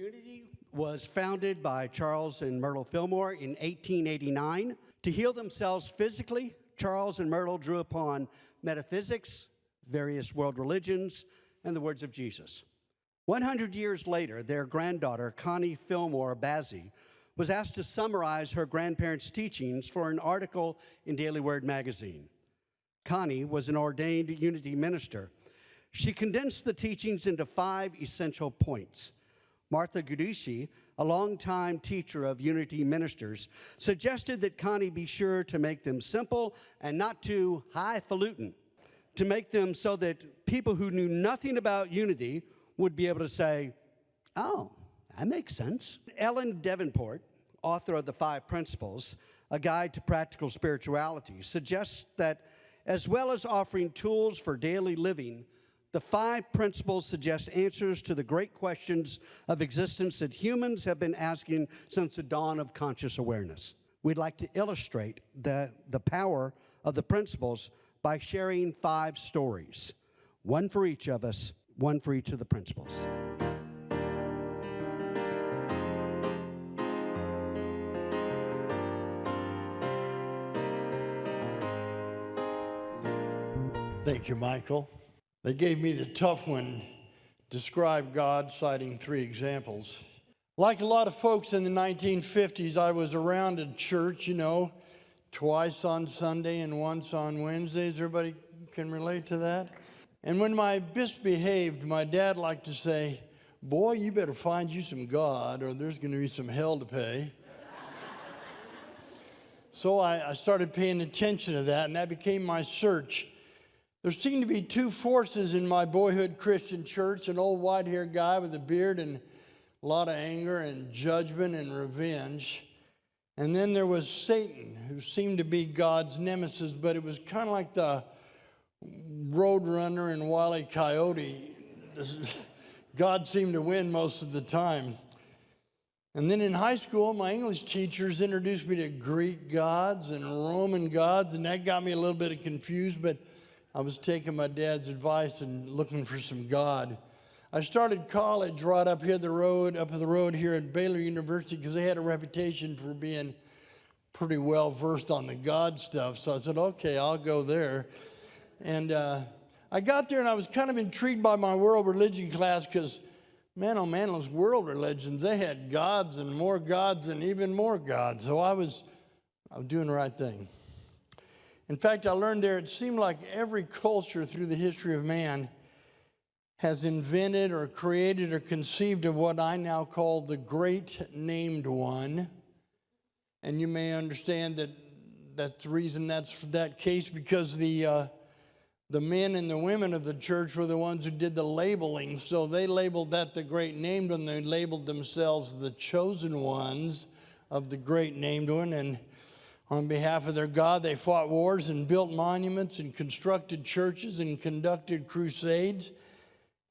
Unity was founded by Charles and Myrtle Fillmore in 1889. To heal themselves physically, Charles and Myrtle drew upon metaphysics, various world religions, and the words of Jesus. 100 years later, their granddaughter, Connie Fillmore Bazzi, was asked to summarize her grandparents' teachings for an article in Daily Word magazine. Connie was an ordained Unity minister. She condensed the teachings into 5 essential points. Martha Gudici, a longtime teacher of Unity ministers, suggested that Connie be sure to make them simple and not too highfalutin, to make them so that people who knew nothing about Unity would be able to say, oh, that makes sense. Ellen Davenport, author of the 5 Principles, a guide to practical spirituality, suggests that as well as offering tools for daily living, the 5 principles suggest answers to the great questions of existence that humans have been asking since the dawn of conscious awareness. We'd like to illustrate the power of the principles by sharing 5 stories, one for each of us, one for each of the principles. Thank you, Michael. They gave me the tough one, describe God, citing 3 examples. Like a lot of folks in the 1950s, I was around in church, twice on Sunday and once on Wednesdays. Everybody can relate to that? And when I misbehaved, my dad liked to say, boy, you better find you some God or there's going to be some hell to pay. So I started paying attention to that, and that became my search. There seemed to be 2 forces in my boyhood Christian church, an old white-haired guy with a beard and a lot of anger and judgment and revenge. And then there was Satan, who seemed to be God's nemesis, but it was kind of like the Roadrunner and Wile E. Coyote. God seemed to win most of the time. And then in high school, my English teachers introduced me to Greek gods and Roman gods, and that got me a little bit confused, but I was taking my dad's advice and looking for some God. I started college right up the road here at Baylor University because they had a reputation for being pretty well versed on the God stuff. So I said, okay, I'll go there. And I got there and I was kind of intrigued by my world religion class because, man, oh man, those world religions, they had gods and even more gods. So I was doing the right thing. In fact, I learned there it seemed like every culture through the history of man has invented or created or conceived of what I now call the Great Named One. And you may understand that that's the reason that's that case, because the men and the women of the church were the ones who did the labeling. So they labeled that the Great Named One. They labeled themselves the chosen ones of the Great Named One. And on behalf of their God, they fought wars and built monuments and constructed churches and conducted crusades.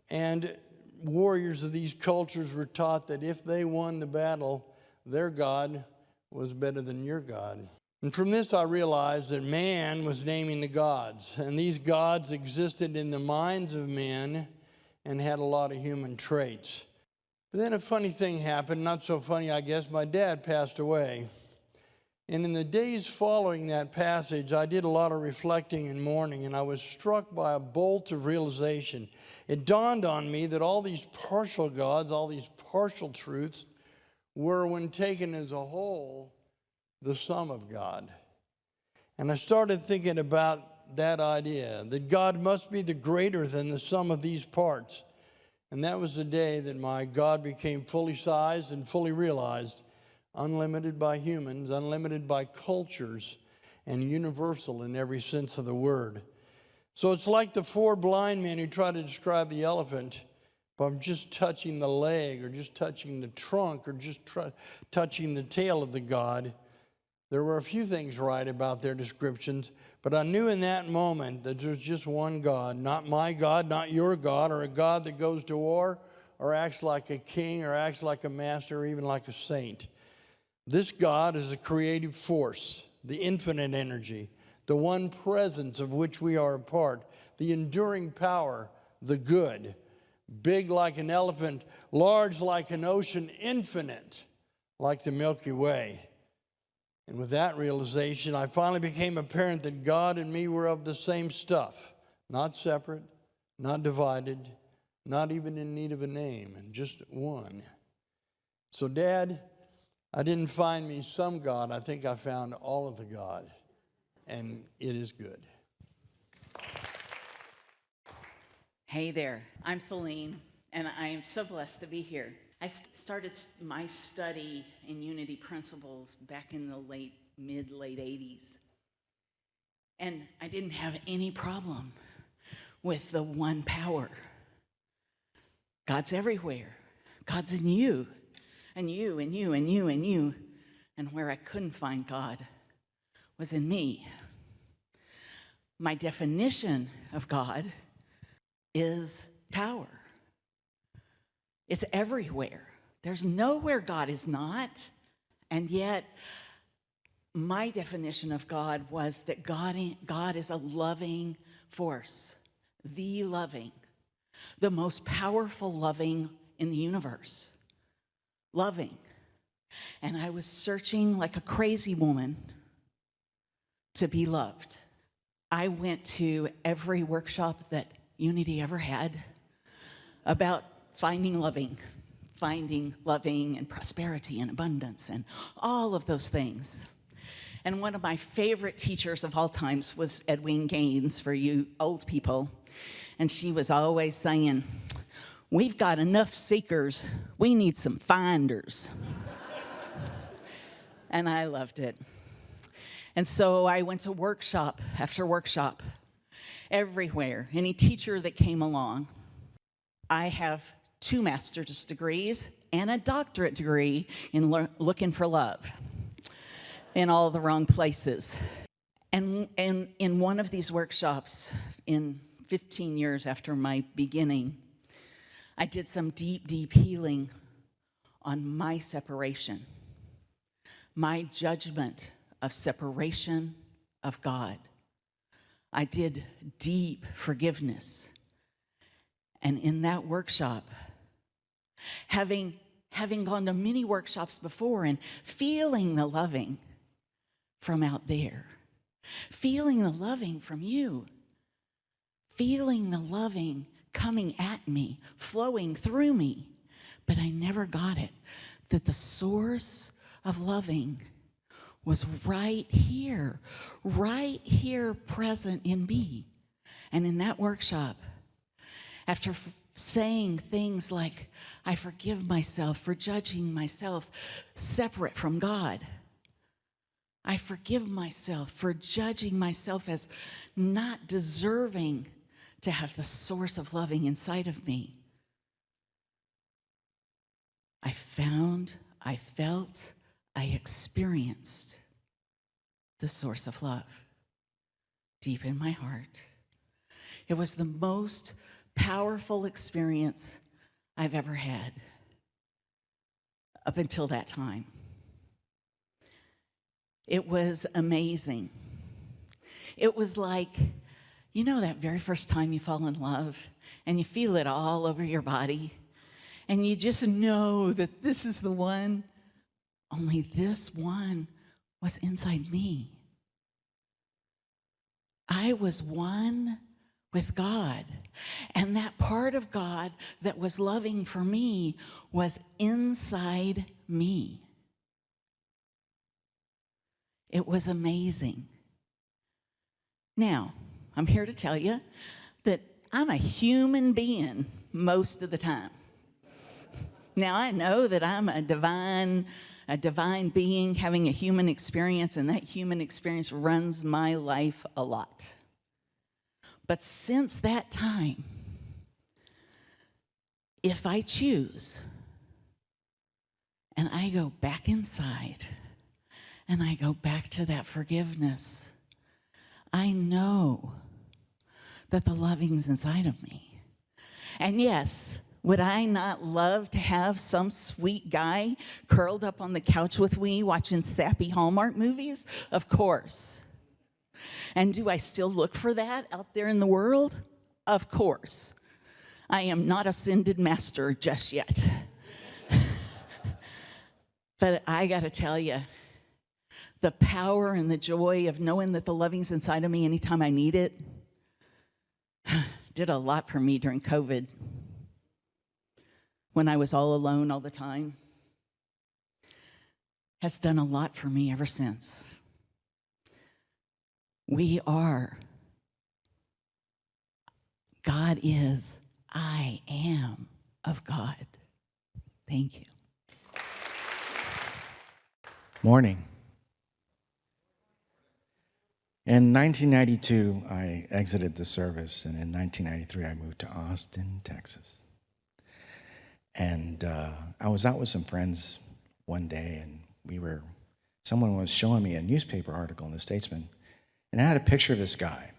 And warriors of these cultures were taught that if they won the battle, their God was better than your God. And from this, I realized that man was naming the gods. And these gods existed in the minds of men and had a lot of human traits. But then a funny thing happened, not so funny, I guess. My dad passed away. And in the days following that passage, I did a lot of reflecting and mourning, and I was struck by a bolt of realization. It dawned on me that all these partial gods, all these partial truths, were, when taken as a whole, the sum of God. And I started thinking about that idea, that God must be the greater than the sum of these parts. And that was the day that my God became fully sized and fully realized, unlimited by humans, unlimited by cultures, and universal in every sense of the word. So it's like the 4 blind men who try to describe the elephant by just touching the leg or just touching the trunk or just touching the tail of the god. There were a few things right about their descriptions, but I knew in that moment that there's just one God, not my God, not your God, or a God that goes to war or acts like a king or acts like a master or even like a saint. This God is a creative force, the infinite energy, the one presence of which we are a part, the enduring power, the good, big like an elephant, large like an ocean, infinite like the Milky Way. And with that realization, I finally became apparent that God and me were of the same stuff, not separate, not divided, not even in need of a name, and just one. So, Dad, I didn't find me some God. I think I found all of the God, and it is good. Hey there, I'm Celines, and I am so blessed to be here. I started my study in Unity Principles back in the late 80s. And I didn't have any problem with the one power. God's everywhere. God's in you, and you, and you, and you, and you. And where I couldn't find God was in me. My definition of God is power. It's everywhere. There's nowhere God is not. And yet, my definition of God was that God is a loving force, the loving, the most powerful loving in the universe. Loving. And I was searching like a crazy woman to be loved. I went to every workshop that Unity ever had about finding loving and prosperity and abundance and all of those things. And one of my favorite teachers of all times was Edwina Gaines, for you old people. And she was always saying, "We've got enough seekers, we need some finders." And I loved it. And so I went to workshop after workshop, everywhere, any teacher that came along. I have 2 master's degrees and a doctorate degree in looking for love in all the wrong places. And in one of these workshops, in 15 years after my beginning, I did some deep, deep healing on my separation, my judgment of separation of God. I did deep forgiveness. And in that workshop, having gone to many workshops before and feeling the loving from out there, feeling the loving from you, feeling the loving coming at me, flowing through me, but I never got it, that the source of loving was right here present in me. And in that workshop, after saying things like, I forgive myself for judging myself separate from God. I forgive myself for judging myself as not deserving to have the source of loving inside of me. I found, I felt, I experienced the source of love deep in my heart. It was the most powerful experience I've ever had up until that time. It was amazing. It was like, you know, that very first time you fall in love and you feel it all over your body and you just know that this is the one, only this one was inside me. I was one with God, and that part of God that was loving for me was inside me. It was amazing. Now, I'm here to tell you that I'm a human being most of the time. Now, I know that I'm a divine being having a human experience, and that human experience runs my life a lot. But since that time, if I choose, and I go back inside, and I go back to that forgiveness, I know that the loving's inside of me. And yes, would I not love to have some sweet guy curled up on the couch with me watching sappy Hallmark movies? Of course. And do I still look for that out there in the world? Of course. I am not ascended master just yet. But I got to tell you, the power and the joy of knowing that the loving's inside of me anytime I need it did a lot for me during COVID when I was all alone all the time. Has done a lot for me ever since. We are. God is. I am of God. Thank you. Morning. In 1992, I exited the service, and in 1993, I moved to Austin, Texas. And I was out with some friends one day, and someone was showing me a newspaper article in the Statesman, and I had a picture of this guy.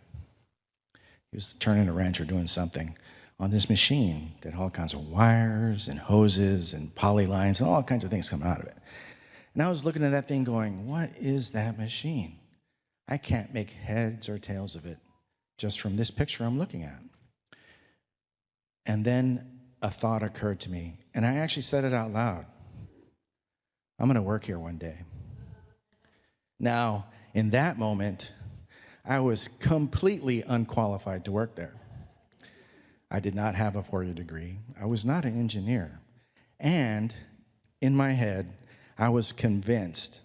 He was turning a wrench or doing something on this machine that had all kinds of wires and hoses and poly lines and all kinds of things coming out of it. And I was looking at that thing going, what is that machine? I can't make heads or tails of it just from this picture I'm looking at. And then a thought occurred to me, and I actually said it out loud. I'm going to work here one day. Now, in that moment, I was completely unqualified to work there. I did not have a 4-year degree. I was not an engineer. And in my head, I was convinced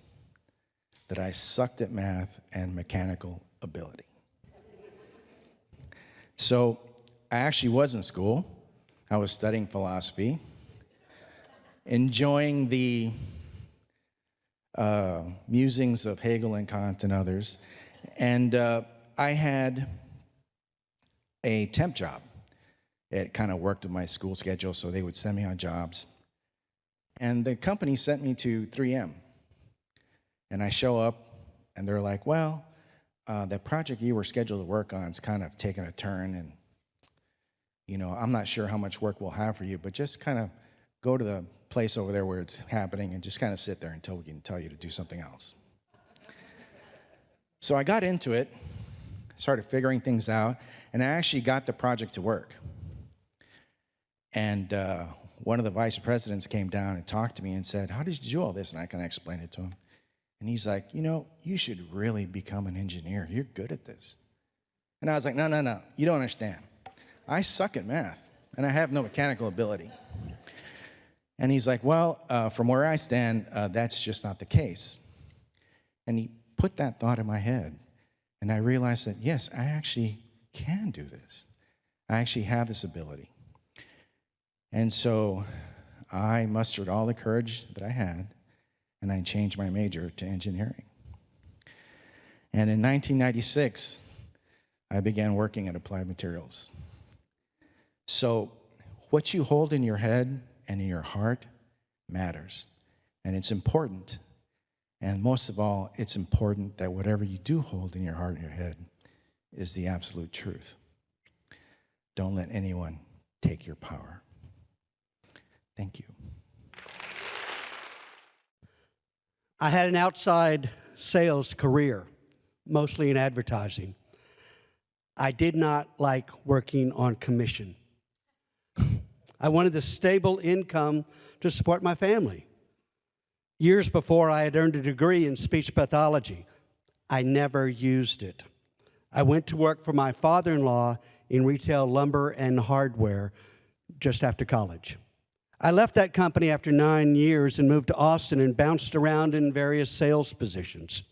that I sucked at math and mechanical ability. So I actually was in school. I was studying philosophy, enjoying the musings of Hegel and Kant and others. And I had a temp job. It kind of worked with my school schedule, so they would send me on jobs. And the company sent me to 3M. And I show up, and they're like, well, the project you were scheduled to work on is kind of taking a turn, and I'm not sure how much work we'll have for you, but just kind of go to the place over there where it's happening and just kind of sit there until we can tell you to do something else. So I got into it, started figuring things out, and I actually got the project to work. And one of the vice presidents came down and talked to me and said, how did you do all this? And I kind of explained it to him. And he's like, you should really become an engineer. You're good at this. And I was like, no, you don't understand. I suck at math, and I have no mechanical ability. And he's like, well, from where I stand, that's just not the case. And he put that thought in my head, and I realized that, yes, I actually can do this. I actually have this ability. And so I mustered all the courage that I had, and I changed my major to engineering. And in 1996, I began working at Applied Materials. So what you hold in your head and in your heart matters, and it's important. And most of all, it's important that whatever you do hold in your heart and your head is the absolute truth. Don't let anyone take your power. Thank you. I had an outside sales career, mostly in advertising. I did not like working on commission. I wanted the stable income to support my family. Years before, I had earned a degree in speech pathology. I never used it. I went to work for my father-in-law in retail lumber and hardware just after college. I left that company after 9 years and moved to Austin and bounced around in various sales positions.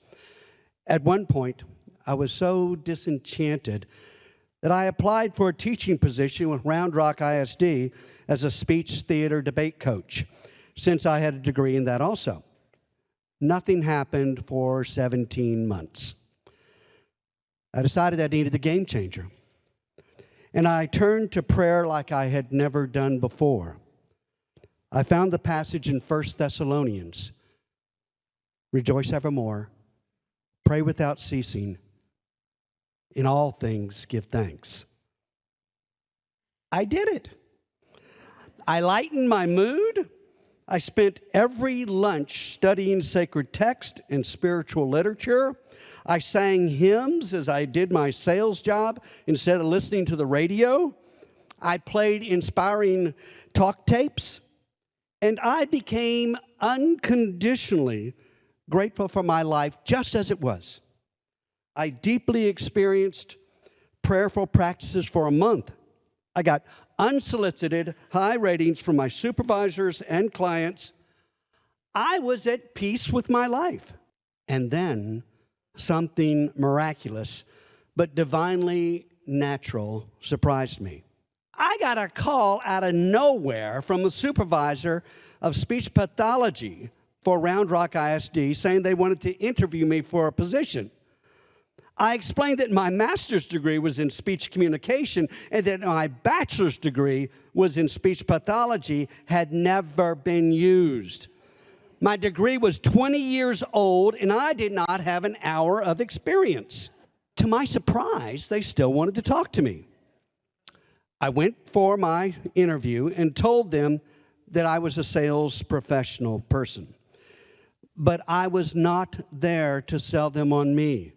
At one point, I was so disenchanted that I applied for a teaching position with Round Rock ISD as a speech theater debate coach, since I had a degree in that also. Nothing happened for 17 months. I decided I needed a game changer, and I turned to prayer like I had never done before. I found the passage in 1 Thessalonians, rejoice evermore, pray without ceasing, in all things give thanks. I did it. I lightened my mood. I spent every lunch studying sacred text and spiritual literature. I sang hymns as I did my sales job instead of listening to the radio. I played inspiring talk tapes, and I became unconditionally grateful for my life just as it was. I deeply experienced prayerful practices for a month. I got unsolicited high ratings from my supervisors and clients. I was at peace with my life. And then something miraculous but divinely natural surprised me. I got a call out of nowhere from a supervisor of speech pathology for Round Rock ISD saying they wanted to interview me for a position. I explained that my master's degree was in speech communication and that my bachelor's degree was in speech pathology had never been used. My degree was 20 years old and I did not have an hour of experience. To my surprise, they still wanted to talk to me. I went for my interview and told them that I was a sales professional person. But I was not there to sell them on me.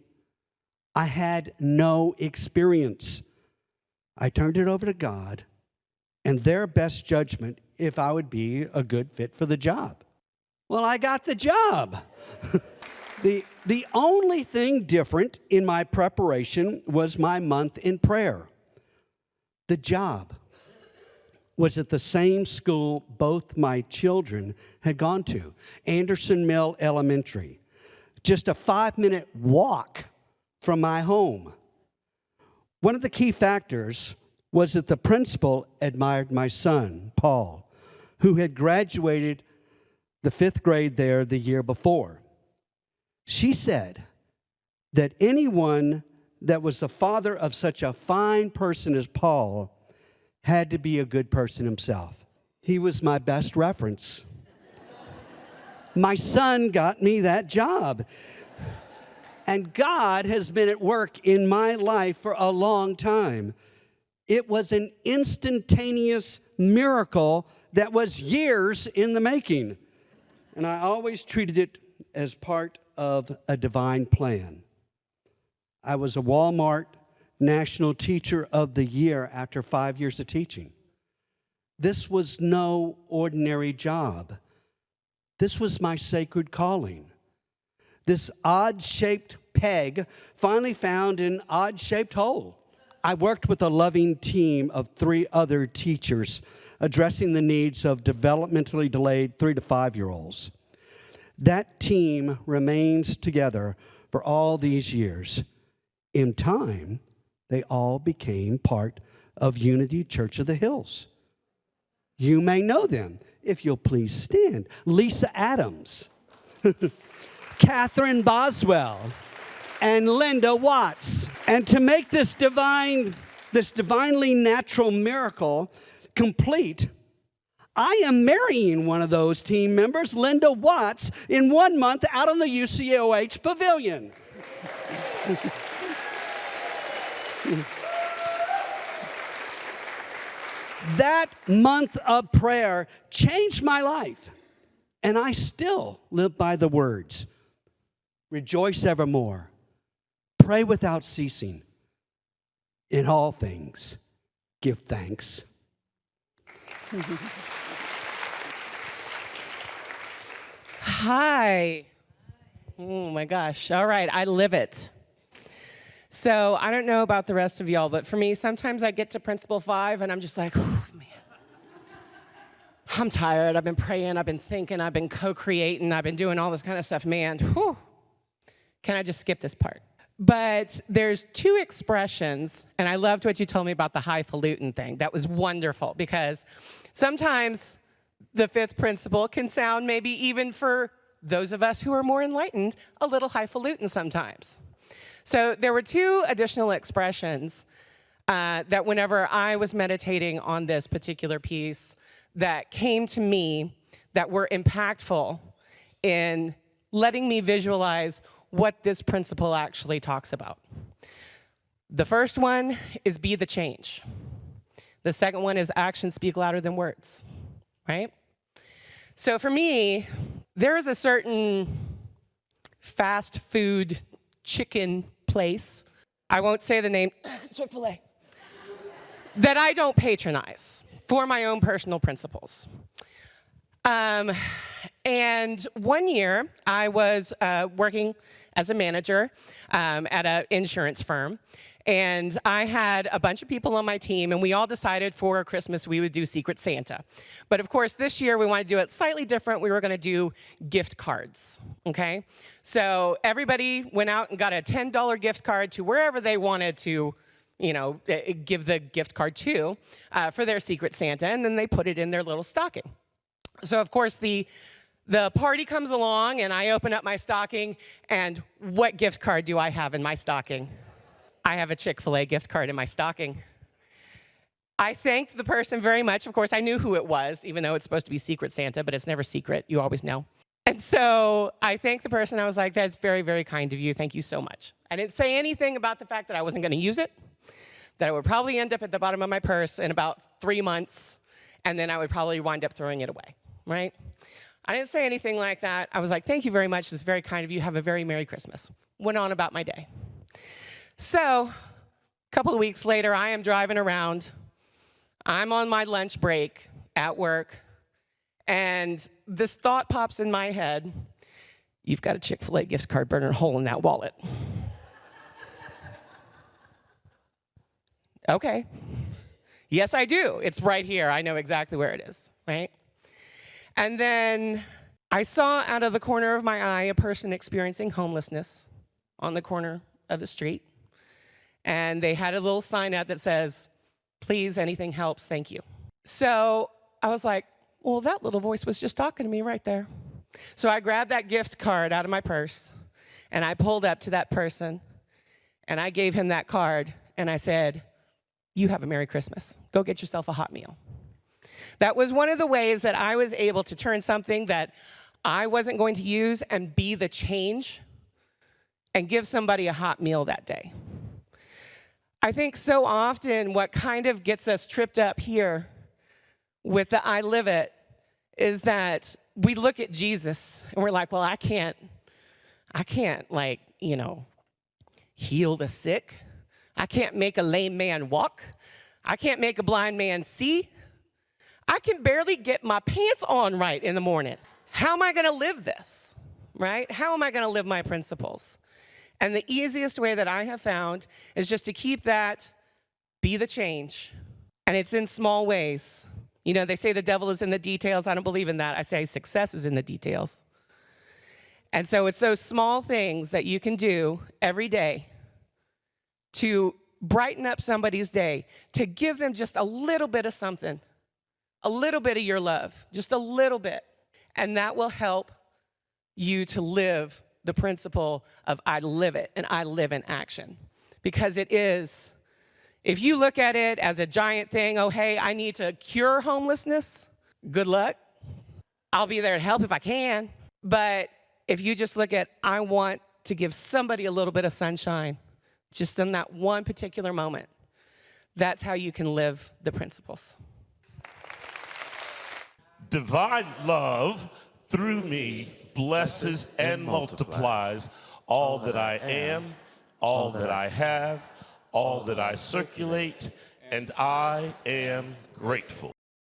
I had no experience. I turned it over to God and their best judgment if I would be a good fit for the job. Well, I got the job. The only thing different in my preparation was my month in prayer. The job was at the same school both my children had gone to, Anderson Mill Elementary, just a 5-minute walk from my home. One of the key factors was that the principal admired my son, Paul, who had graduated the 5th grade there the year before. She said that anyone that was the father of such a fine person as Paul had to be a good person himself. He was my best reference. My son got me that job. And God has been at work in my life for a long time. It was an instantaneous miracle that was years in the making. And I always treated it as part of a divine plan. I was a Walmart National Teacher of the Year after 5 years of teaching. This was no ordinary job. This was my sacred calling. This odd-shaped peg finally found an odd-shaped hole. I worked with a loving team of 3 other teachers addressing the needs of developmentally delayed 3 to 5-year-olds. That team remains together for all these years. In time, they all became part of Unity Church of the Hills. You may know them, if you'll please stand. Lisa Adams, Catherine Boswell, and Linda Watts. And to make this divinely natural miracle complete, I am marrying one of those team members, Linda Watts, in 1 month out on the UCOH pavilion. That month of prayer changed my life, and I still live by the words, rejoice evermore, pray without ceasing, in all things give thanks. Hi. Oh my gosh. All right, I live it. So I don't know about the rest of y'all, but for me, sometimes I get to Principle 5 and I'm just like, man, I'm tired. I've been praying, I've been thinking, I've been co-creating, I've been doing all this kind of stuff. Man, whew, can I just skip this part? But there's 2 expressions, and I loved what you told me about the highfalutin thing. That was wonderful, because sometimes the 5th principle can sound, maybe even for those of us who are more enlightened, a little highfalutin sometimes. So there were 2 additional expressions that whenever I was meditating on this particular piece that came to me that were impactful in letting me visualize what this principle actually talks about. The first one is be the change. The second one is actions speak louder than words, right? So for me, there is a certain fast food chicken place. I won't say the name, Chick-fil-A. that I don't patronize for my own personal principles. And one year, I was working as a manager at an insurance firm. And I had a bunch of people on my team, and we all decided for Christmas we would do Secret Santa. But of course, this year we wanted to do it slightly different. We were going to do gift cards, okay? So everybody went out and got a $10 gift card to wherever they wanted to, you know, give the gift card to for their Secret Santa, and then they put it in their little stocking. So of course, the party comes along, and I open up my stocking, and what gift card do I have in my stocking? I have a Chick-fil-A gift card in my stocking. I thanked the person very much. Of course, I knew who it was, even though it's supposed to be Secret Santa, but it's never secret. You always know. And so I thanked the person. I was like, that's very, very kind of you. Thank you so much. I didn't say anything about the fact that I wasn't going to use it, that it would probably end up at the bottom of my purse in about 3 months, and then I would probably wind up throwing it away, right? I didn't say anything like that. I was like, thank you very much. This is very kind of you. Have a very Merry Christmas. Went on about my day. So, a couple of weeks later, I am driving around. I'm on my lunch break at work, and this thought pops in my head. You've got a Chick-fil-A gift card burning a hole in that wallet. Okay. Yes, I do. It's right here. I know exactly where it is, right? And then I saw out of the corner of my eye a person experiencing homelessness on the corner of the street. And they had a little sign up that says, please, anything helps, thank you. So I was like, well, that little voice was just talking to me right there. So I grabbed that gift card out of my purse, and I pulled up to that person, and I gave him that card, and I said, you have a Merry Christmas. Go get yourself a hot meal. That was one of the ways that I was able to turn something that I wasn't going to use and be the change and give somebody a hot meal that day. I think so often what kind of gets us tripped up here with the I live it is that we look at Jesus and we're like, well, I can't like, you know, heal the sick. I can't make a lame man walk. I can't make a blind man see. I can barely get my pants on right in the morning. How am I going to live this, right? How am I going to live my principles? And the easiest way that I have found is just to keep that, be the change. And it's in small ways. You know, they say the devil is in the details. I don't believe in that. I say success is in the details. And so it's those small things that you can do every day to brighten up somebody's day, to give them just a little bit of something, a little bit of your love, just a little bit. And that will help you to live the principle of I live it and I live in action. Because it is, if you look at it as a giant thing, oh, hey, I need to cure homelessness, good luck. I'll be there to help if I can. But if you just look at, I want to give somebody a little bit of sunshine, just in that one particular moment, that's how you can live the principles. Divine love through me blesses and multiplies all that I am, all that I have, all that I circulate, and I am grateful.